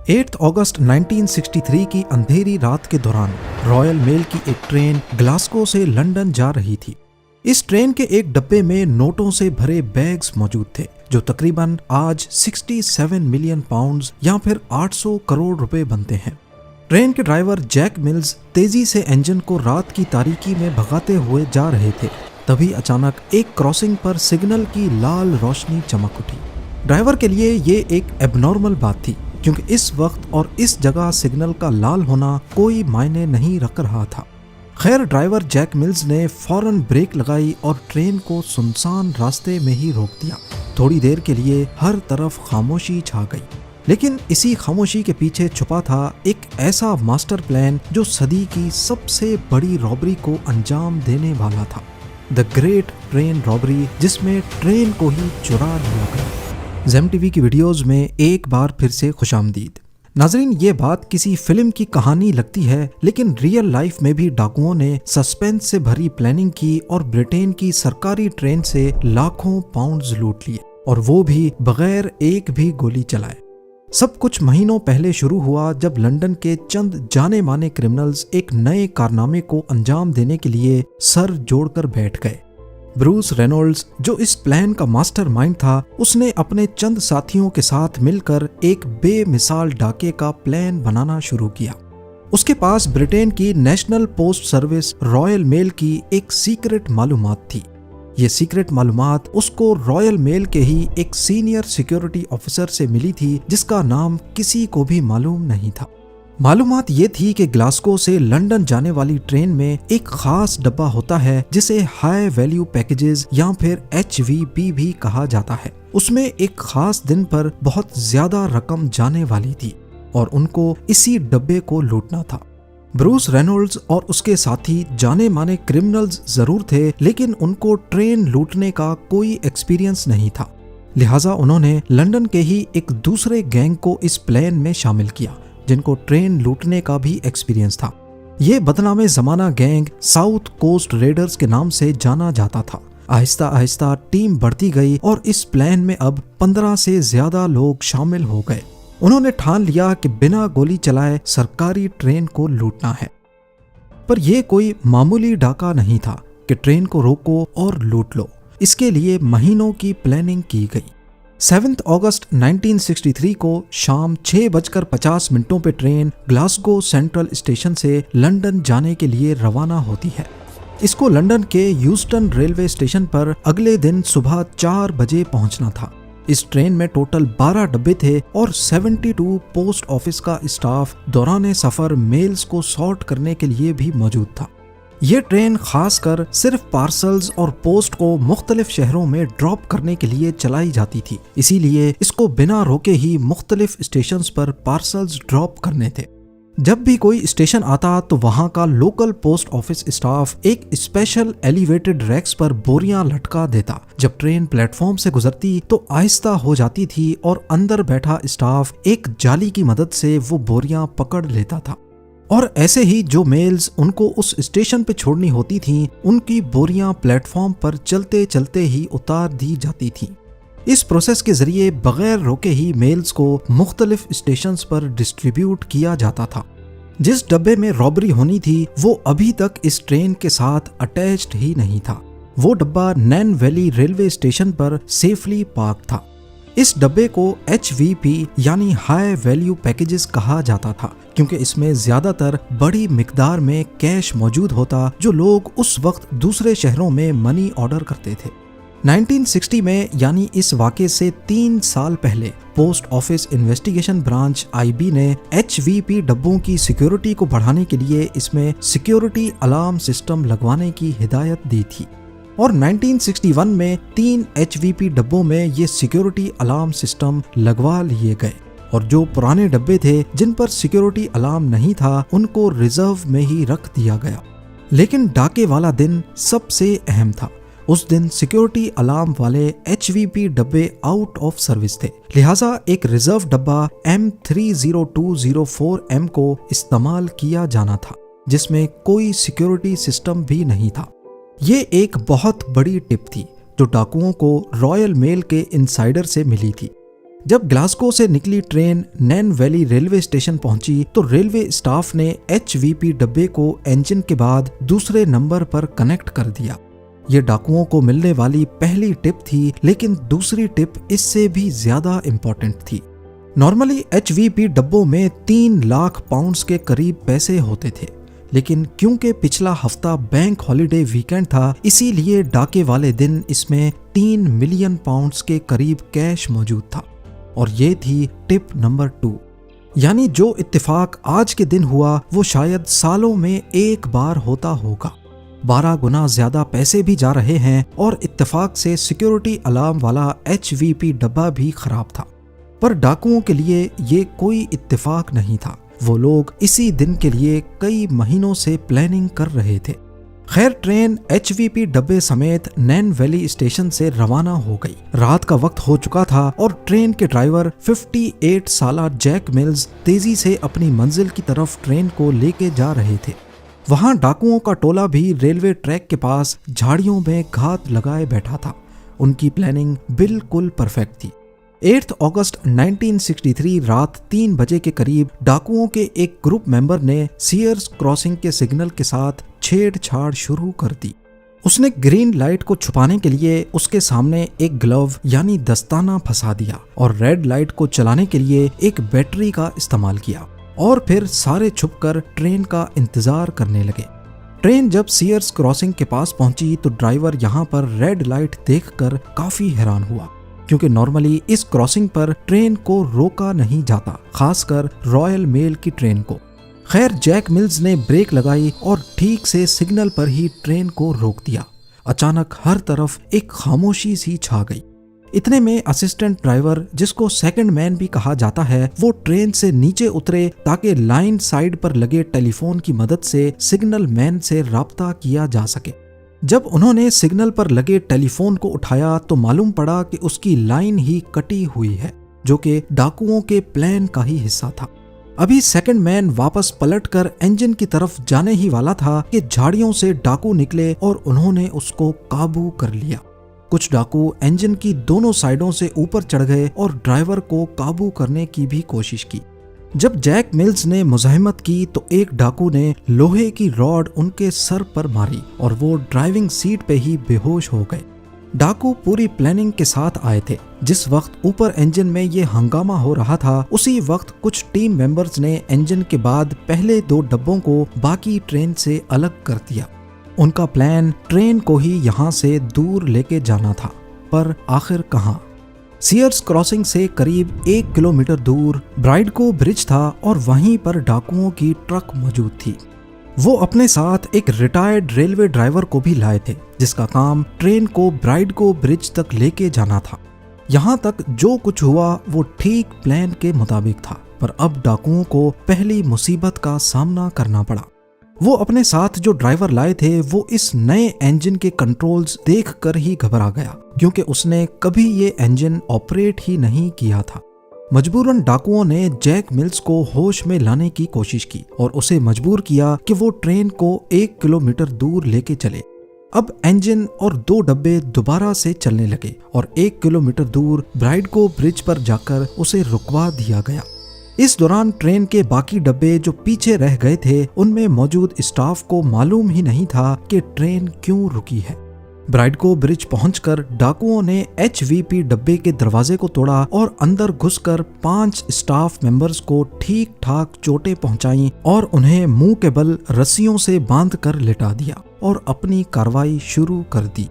8 अगस्त 1963 की अंधेरी रात के दौरान रॉयल मेल की एक ट्रेन ग्लासगो से लंदन जा रही थी। इस ट्रेन के एक डब्बे में नोटों से भरे बैग्स मौजूद थे जो तकरीबन आज 67 मिलियन पाउंड्स या फिर 800 करोड़ रुपए बनते हैं। ट्रेन के ड्राइवर जैक मिल्स तेजी से इंजन को रात की तारीकी में भगाते हुए जा रहे थे। तभी अचानक एक क्रॉसिंग पर सिग्नल की लाल रोशनी चमक उठी। ड्राइवर के लिए ये एक एबनॉर्मल बात थी क्योंकि इस वक्त और इस जगह सिग्नल का लाल होना कोई मायने नहीं रख रहा था। खैर ड्राइवर जैक मिल्स ने फौरन ब्रेक लगाई और ट्रेन को सुनसान रास्ते में ही रोक दिया। थोड़ी देर के लिए हर तरफ खामोशी छा गई, लेकिन इसी खामोशी के पीछे छुपा था एक ऐसा मास्टर प्लान जो सदी की सबसे बड़ी रॉबरी को अंजाम देने वाला था, द ग्रेट ट्रेन रॉबरी, जिसमें ट्रेन को ही चुरा लिया गया। ज़ेम टीवी की वीडियोस में एक बार फिर से खुशामदीद। नाजरीन, ये बात किसी फिल्म की कहानी लगती है, लेकिन रियल लाइफ में भी डाकुओं ने सस्पेंस से भरी प्लानिंग की और ब्रिटेन की सरकारी ट्रेन से लाखों पाउंड्स लूट लिए, और वो भी बगैर एक भी गोली चलाए। सब कुछ महीनों पहले शुरू हुआ जब लंदन के चंद जाने माने क्रिमिनल्स एक नए कारनामे को अंजाम देने के लिए सर जोड़कर बैठ गए। ब्रूस रेनॉल्ड्स, जो इस प्लान का मास्टरमाइंड था, उसने अपने चंद साथियों के साथ मिलकर एक बेमिसाल डाके का प्लान बनाना शुरू किया। उसके पास ब्रिटेन की national post service royal mail की एक सीक्रेट मालूमात थी। ये सीक्रेट मालूमात उसको रॉयल मेल के ही एक सीनियर सिक्योरिटी ऑफिसर से मिली थी जिसका नाम किसी को भी मालूम नहीं था। मालूमात ये थी कि ग्लासगो से लंदन जाने वाली ट्रेन में एक खास डब्बा होता है जिसे हाई वैल्यू पैकेजेस या फिर HVP भी कहा जाता है। उसमें एक खास दिन पर बहुत ज्यादा रकम जाने वाली थी और उनको इसी डब्बे को लूटना था। ब्रूस रेनॉल्ड्स और उसके साथी जाने माने क्रिमिनल्स जरूर थे, लेकिन उनको ट्रेन लूटने का कोई एक्सपीरियंस नहीं था। लिहाजा उन्होंने लंदन के ही एक दूसरे गैंग को इस प्लान में शामिल किया जिनको ट्रेन लूटने का भी एक्सपीरियंस था। ये बदनामे जमाना गैंग साउथ कोस्ट रेडर्स के नाम से जाना जाता था। आहिस्ता आहिस्ता टीम बढ़ती गई और इस प्लान में अब 15 से ज्यादा लोग शामिल हो गए। उन्होंने ठान लिया कि बिना गोली चलाए सरकारी ट्रेन को लूटना है। पर यह कोई मामूली डाका नहीं था कि ट्रेन को रोको और लूट लो। इसके लिए महीनों की प्लानिंग की गई। 7 अगस्त 1963 को शाम 6:50 पे ट्रेन ग्लासगो सेंट्रल स्टेशन से लंदन जाने के लिए रवाना होती है। इसको लंदन के यूस्टन रेलवे स्टेशन पर अगले दिन सुबह 4 बजे पहुंचना था। इस ट्रेन में टोटल 12 डब्बे थे और 72 पोस्ट ऑफिस का स्टाफ दौरान सफर मेल्स को सॉर्ट करने के लिए भी मौजूद था। ये ट्रेन खासकर सिर्फ पार्सल्स और पोस्ट को मुख्तलिफ शहरों में ड्रॉप करने के लिए चलाई जाती थी, इसीलिए इसको बिना रोके ही मुख्तलिफ स्टेशंस पर पार्सल्स ड्रॉप करने थे। जब भी कोई स्टेशन आता तो वहां का लोकल पोस्ट ऑफिस स्टाफ एक स्पेशल एलिवेटेड रैक्स पर बोरियां लटका देता। जब ट्रेन प्लेटफॉर्म से गुजरती तो आहिस्ता हो जाती थी और अंदर बैठा स्टाफ एक जाली की मदद से वो बोरियां पकड़ लेता था, और ऐसे ही जो मेल्स उनको उस स्टेशन पे छोड़नी होती थीं, उनकी बोरियां प्लेटफॉर्म पर चलते चलते ही उतार दी जाती थीं। इस प्रोसेस के जरिए बगैर रोके ही मेल्स को मुख्तलिफ स्टेशंस पर डिस्ट्रीब्यूट किया जाता था। जिस डब्बे में रॉबरी होनी थी वो अभी तक इस ट्रेन के साथ अटैच्ड ही नहीं था। वो डब्बा नैन वैली रेलवे स्टेशन पर सेफली पार्क था। इस डब्बे को HVP यानी हाई वैल्यू पैकेजेस कहा जाता था क्योंकि इसमें ज्यादातर बड़ी मिकदार में कैश मौजूद होता जो लोग उस वक्त दूसरे शहरों में मनी ऑर्डर करते थे। 1960 में यानी इस वाक़े से 3 साल पहले post office investigation branch IB ने HVP डब्बों की सिक्योरिटी को बढ़ाने के लिए इसमें सिक्योरिटी अलार्म सिस्टम लगवाने की हिदायत दी थी, और 1961 में 3 HVP डब्बों में ये सिक्योरिटी अलार्म सिस्टम लगवा लिए गए, और जो पुराने डब्बे थे जिन पर सिक्योरिटी अलार्म नहीं था उनको रिजर्व में ही रख दिया गया। लेकिन डाके वाला दिन सबसे अहम था। उस दिन सिक्योरिटी अलार्म वाले HVP डब्बे आउट ऑफ सर्विस थे, लिहाजा एक रिजर्व डब्बा M30204M को इस्तेमाल किया जाना था जिसमें कोई सिक्योरिटी सिस्टम भी नहीं था। ये एक बहुत बड़ी टिप थी जो डाकुओं को रॉयल मेल के इनसाइडर से मिली थी। जब ग्लासगो से निकली ट्रेन नैन वैली रेलवे स्टेशन पहुंची तो रेलवे स्टाफ ने HVP डब्बे को इंजन के बाद दूसरे नंबर पर कनेक्ट कर दिया। ये डाकुओं को मिलने वाली पहली टिप थी, लेकिन दूसरी टिप इससे भी ज्यादा इम्पोर्टेंट थी। नॉर्मली HVP डब्बों में 3 लाख पाउंड्स के करीब पैसे होते थे, लेकिन क्योंकि पिछला हफ्ता बैंक हॉलिडे वीकेंड था, इसीलिए डाके वाले दिन इसमें 3 मिलियन पाउंड्स के करीब कैश मौजूद था। और ये थी टिप नंबर 2। यानी जो इत्तेफाक आज के दिन हुआ वो शायद सालों में एक बार होता होगा। 12 गुना ज्यादा पैसे भी जा रहे हैं और इत्तेफाक से सिक्योरिटी अलार्म वाला HVP डब्बा भी खराब था। पर डाकुओं के लिए ये कोई इत्तेफाक नहीं था। वो लोग इसी दिन के लिए कई महीनों से प्लानिंग कर रहे थे। खैर, ट्रेन HVP डब्बे समेत नैन वैली स्टेशन से रवाना हो गई। रात का वक्त हो चुका था और ट्रेन के ड्राइवर 58 साला जैक मिल्स तेजी से अपनी मंजिल की तरफ ट्रेन को लेके जा रहे थे। वहां डाकुओं का टोला भी रेलवे ट्रैक के पास झाड़ियों में घात लगाए बैठा था। उनकी प्लानिंग बिल्कुल परफेक्ट थी। 8 अगस्त 1963 रात 3 बजे के करीब डाकुओं के एक ग्रुप मेंबर ने सीयर्स क्रॉसिंग के सिग्नल के साथ छेड़छाड़ शुरू कर दी। उसने ग्रीन लाइट को छुपाने के लिए उसके सामने एक ग्लव यानी दस्ताना फंसा दिया और रेड लाइट को चलाने के लिए एक बैटरी का इस्तेमाल किया और फिर सारे छुपकर ट्रेन का इंतजार करने लगे। ट्रेन जब सीयर्स क्रॉसिंग के पास पहुंची तो ड्राइवर यहाँ पर रेड लाइट देखकर काफी हैरान हुआ, क्योंकि नॉर्मली इस क्रॉसिंग पर ट्रेन को रोका नहीं जाता, खासकर रॉयल मेल की ट्रेन को। खैर, जैक मिल्स ने ब्रेक लगाई और ठीक से सिग्नल पर ही ट्रेन को रोक दिया। अचानक हर तरफ एक खामोशी सी छा गई। इतने में असिस्टेंट ड्राइवर, जिसको सेकंड मैन भी कहा जाता है, वो ट्रेन से नीचे उतरे ताकि लाइन साइड पर लगे टेलीफोन की मदद से सिग्नल मैन से राब्ता किया जा सके। जब उन्होंने सिग्नल पर लगे टेलीफोन को उठाया तो मालूम पड़ा कि उसकी लाइन ही कटी हुई है, जो कि डाकुओं के प्लान का ही हिस्सा था। अभी सेकंड मैन वापस पलटकर इंजन की तरफ जाने ही वाला था कि झाड़ियों से डाकू निकले और उन्होंने उसको काबू कर लिया। कुछ डाकू इंजन की दोनों साइडों से ऊपर चढ़ गए और ड्राइवर को काबू करने की भी कोशिश की। जब जैक मिल्स ने मुज़ाहिमत की तो एक डाकू ने लोहे की रॉड उनके सर पर मारी और वो ड्राइविंग सीट पे ही बेहोश हो गए। डाकू पूरी प्लानिंग के साथ आए थे। जिस वक्त ऊपर इंजन में ये हंगामा हो रहा था, उसी वक्त कुछ टीम मेंबर्स ने इंजन के बाद पहले 2 डब्बों को बाकी ट्रेन से अलग कर दिया। उनका प्लान ट्रेन को ही यहाँ से दूर लेके जाना था, पर आखिर कहाँ? सीयर्स क्रॉसिंग से करीब 1 किलोमीटर दूर ब्राइडगो ब्रिज था और वहीं पर डाकुओं की ट्रक मौजूद थी। वो अपने साथ एक रिटायर्ड रेलवे ड्राइवर को भी लाए थे, जिसका काम ट्रेन को ब्राइडगो ब्रिज तक लेके जाना था। यहाँ तक जो कुछ हुआ वो ठीक प्लान के मुताबिक था, पर अब डाकुओं को पहली मुसीबत का सामना करना पड़ा। वो अपने साथ जो ड्राइवर लाए थे वो इस नए इंजन के कंट्रोल्स देखकर ही घबरा गया, क्योंकि उसने कभी ये इंजन ऑपरेट ही नहीं किया था। मजबूरन डाकुओं ने जैक मिल्स को होश में लाने की कोशिश की और उसे मजबूर किया कि वो ट्रेन को 1 किलोमीटर दूर लेके चले। अब इंजन और 2 डब्बे दोबारा से चलने लगे और 1 किलोमीटर दूर ब्राइडगो ब्रिज पर जाकर उसे रुकवा दिया गया। इस दौरान ट्रेन के बाकी डब्बे जो पीछे रह गए थे, उनमें मौजूद स्टाफ को मालूम ही नहीं था कि ट्रेन क्यों रुकी है। ब्राइडगो ब्रिज पहुंचकर डाकुओं ने HVP डब्बे के दरवाजे को तोड़ा और अंदर घुसकर 5 स्टाफ मेंबर्स को ठीक ठाक चोटें पहुंचाई और उन्हें मुंह के बल रस्सियों से बांधकर लिटा दिया और अपनी कार्रवाई शुरू कर दी।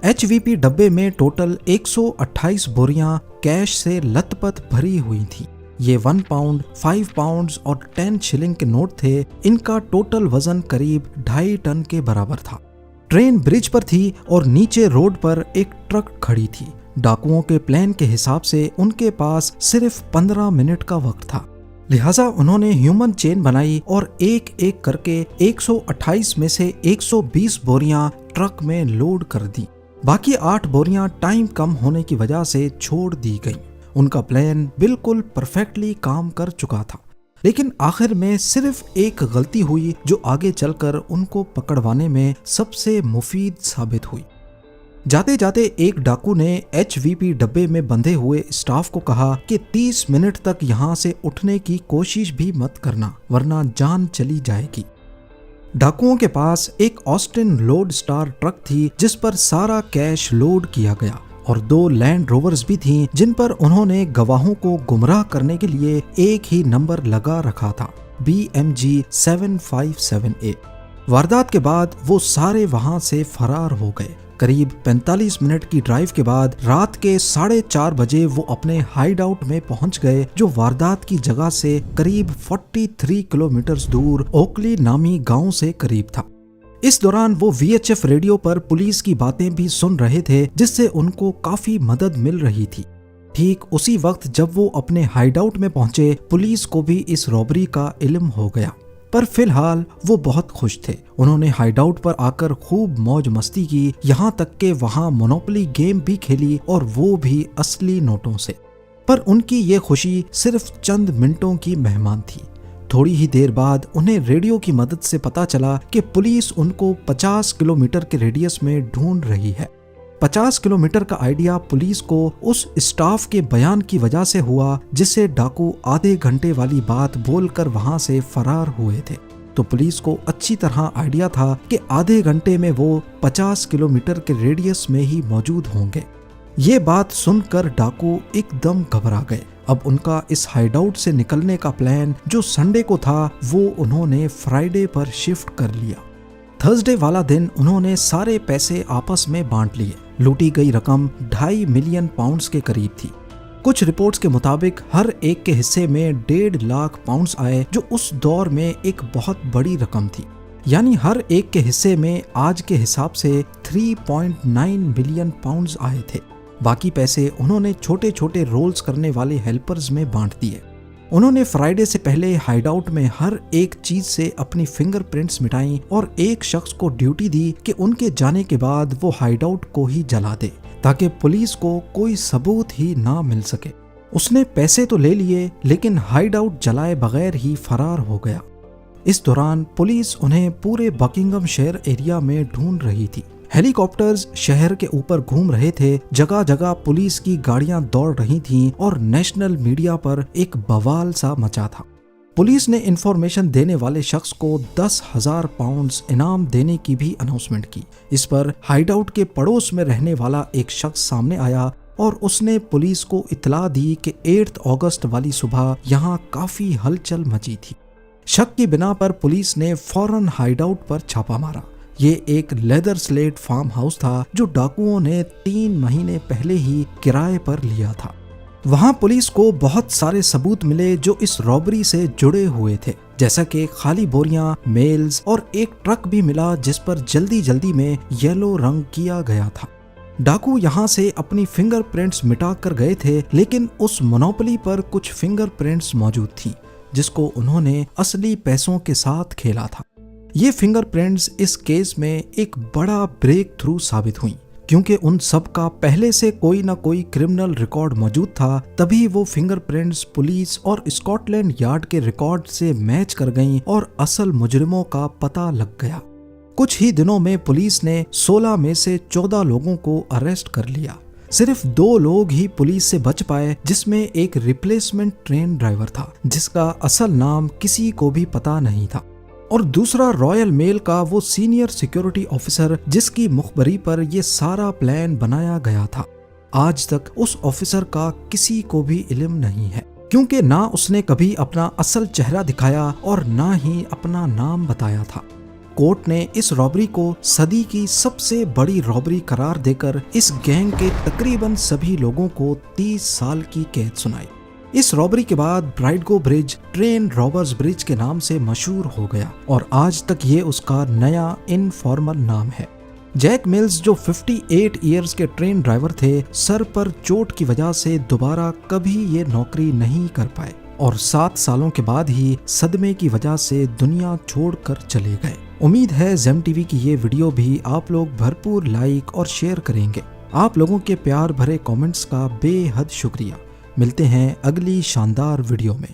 HVP डब्बे में टोटल 128 बोरियां कैश से लथपथ भरी हुई थी। ये 1 पाउंड, 5 पाउंड्स और 10 शिलिंग के नोट थे। इनका टोटल वजन करीब 2.5 टन के बराबर था। ट्रेन ब्रिज पर थी और नीचे रोड पर एक ट्रक खड़ी थी। डाकुओं के प्लान के हिसाब से उनके पास सिर्फ 15 मिनट का वक्त था, लिहाजा उन्होंने ह्यूमन चेन बनाई और एक एक करके 128 में से 120 बोरियां ट्रक में लोड कर दी। बाकी 8 बोरियां टाइम कम होने की वजह से छोड़ दी गई। उनका प्लान बिल्कुल परफेक्टली काम कर चुका था, लेकिन आखिर में सिर्फ एक गलती हुई जो आगे चलकर उनको पकड़वाने में सबसे मुफीद साबित हुई। जाते जाते एक डाकू ने HVP डब्बे में बंधे हुए स्टाफ को कहा कि 30 मिनट तक यहाँ से उठने की कोशिश भी मत करना, वरना जान चली जाएगी। डाकुओं के पास एक ऑस्टिन लोड स्टार ट्रक थी जिस पर सारा कैश लोड किया गया और 2 लैंड रोवर्स भी थीं जिन पर उन्होंने गवाहों को गुमराह करने के लिए एक ही नंबर लगा रखा था, BMG 757A। वारदात के बाद वो सारे वहां से फरार हो गए। करीब 45 मिनट की ड्राइव के बाद रात के 4:30 बजे वो अपने हाइड आउट में पहुंच गए, जो वारदात की जगह से करीब 43 किलोमीटर दूर ओकली नामी गांव से करीब था। इस दौरान वो VHF रेडियो पर पुलिस की बातें भी सुन रहे थे, जिससे उनको काफी मदद मिल रही थी। ठीक उसी वक्त जब वो अपने हाइड आउट में पहुंचे, पुलिस को भी इस रॉबरी का इल्म हो गया, पर फिलहाल वो बहुत खुश थे। उन्होंने हाइड आउट पर आकर खूब मौज मस्ती की, यहाँ तक के वहाँ मोनोपोली गेम भी खेली, और वो भी असली नोटों से। पर उनकी ये खुशी सिर्फ चंद मिनटों की मेहमान थी। थोड़ी ही देर बाद उन्हें रेडियो की मदद से पता चला कि पुलिस उनको 50 किलोमीटर के रेडियस में ढूंढ रही है। 50 किलोमीटर का आइडिया पुलिस को उस स्टाफ के बयान की वजह से हुआ जिससे डाकू आधे घंटे वाली बात बोलकर वहां से फरार हुए थे। तो पुलिस को अच्छी तरह आइडिया था कि आधे घंटे में वो 50 किलोमीटर के रेडियस में ही मौजूद होंगे। ये बात सुनकर डाकू एकदम घबरा गए। अब उनका इस हाइडआउट से निकलने का प्लान जो संडे को था, वो उन्होंने फ्राइडे पर शिफ्ट कर लिया। थर्सडे वाला दिन उन्होंने सारे पैसे आपस में बांट लिए। लूटी गई रकम 2.5 मिलियन पाउंड्स के करीब थी। कुछ रिपोर्ट्स के मुताबिक हर एक के हिस्से में 1.5 लाख पाउंड्स आए, जो उस दौर में एक बहुत बड़ी रकम थी। यानी हर एक के हिस्से में आज के हिसाब से 3.9 मिलियन पाउंड्स आए थे। बाकी पैसे उन्होंने छोटे छोटे रोल्स करने वाले हेल्पर्स में बांट दिए। उन्होंने फ्राइडे से पहले हाइडआउट में हर एक चीज से अपनी फिंगरप्रिंट्स मिटाई और एक शख्स को ड्यूटी दी कि उनके जाने के बाद वो हाइडआउट को ही जला दे, ताकि पुलिस को कोई सबूत ही ना मिल सके। उसने पैसे तो ले लिए, लेकिन हाइडआउट जलाए बगैर ही फरार हो गया। इस दौरान पुलिस उन्हें पूरे बकिंघमशायर एरिया में ढूंढ रही थी। हेलीकॉप्टर्स शहर के ऊपर घूम रहे थे, जगह जगह पुलिस की गाड़ियां दौड़ रही थीं और नेशनल मीडिया पर एक बवाल सा मचा था। पुलिस ने इंफॉर्मेशन देने वाले शख्स को 10,000 पाउंड्स इनाम देने की भी अनाउंसमेंट की। इस पर हाइडआउट के पड़ोस में रहने वाला एक शख्स सामने आया और उसने पुलिस को इत्तला दी कि 8 अगस्त वाली सुबह यहाँ काफी हलचल मची थी। शक की बिना पर पुलिस ने फौरन हाइडआउट पर छापा मारा। ये एक लेदर स्लेट फार्म हाउस था जो डाकुओं ने 3 महीने पहले ही किराए पर लिया था। वहां पुलिस को बहुत सारे सबूत मिले जो इस रॉबरी से जुड़े हुए थे, जैसा कि खाली बोरियां, मेल्स और एक ट्रक भी मिला जिस पर जल्दी जल्दी में येलो रंग किया गया था। डाकू यहाँ से अपनी फिंगरप्रिंट्स मिटा कर गए थे, लेकिन उस मोनोपोली पर कुछ फिंगरप्रिंट्स मौजूद थी जिसको उन्होंने असली पैसों के साथ खेला था। ये फिंगरप्रिंट्स इस केस में एक बड़ा ब्रेक थ्रू साबित हुई, क्योंकि उन सब का पहले से कोई ना कोई क्रिमिनल रिकॉर्ड मौजूद था। तभी वो फिंगरप्रिंट्स पुलिस और स्कॉटलैंड यार्ड के रिकॉर्ड से मैच कर गईं और असल मुजरिमों का पता लग गया। कुछ ही दिनों में पुलिस ने 16 में से 14 लोगों को अरेस्ट कर लिया। सिर्फ 2 लोग ही पुलिस से बच पाए, जिसमें एक रिप्लेसमेंट ट्रेन ड्राइवर था जिसका असल नाम किसी को भी पता नहीं था, और दूसरा रॉयल मेल का वो सीनियर सिक्योरिटी ऑफिसर जिसकी मुखबरी पर ये सारा प्लान बनाया गया था। आज तक उस ऑफिसर का किसी को भी इल्म नहीं है, क्योंकि ना उसने कभी अपना असल चेहरा दिखाया और ना ही अपना नाम बताया था। कोर्ट ने इस रॉबरी को सदी की सबसे बड़ी रॉबरी करार देकर इस गैंग के तकरीबन सभी लोगों को 30 साल की कैद सुनाई। इस रॉबरी के बाद ब्राइडगो ब्रिज ट्रेन रॉबर्स ब्रिज के नाम से मशहूर हो गया और आज तक ये उसका नया इनफॉर्मल नाम है। जैक मिल्स जो 58 इयर्स के ट्रेन ड्राइवर थे, सर पर चोट की वजह से दोबारा कभी ये नौकरी नहीं कर पाए और 7 सालों के बाद ही सदमे की वजह से दुनिया छोड़कर चले गए। उम्मीद है ज़ेम टीवी की ये वीडियो भी आप लोग भरपूर लाइक और शेयर करेंगे। आप लोगों के प्यार भरे कमेंट्स का बेहद शुक्रिया। मिलते हैं अगली शानदार वीडियो में।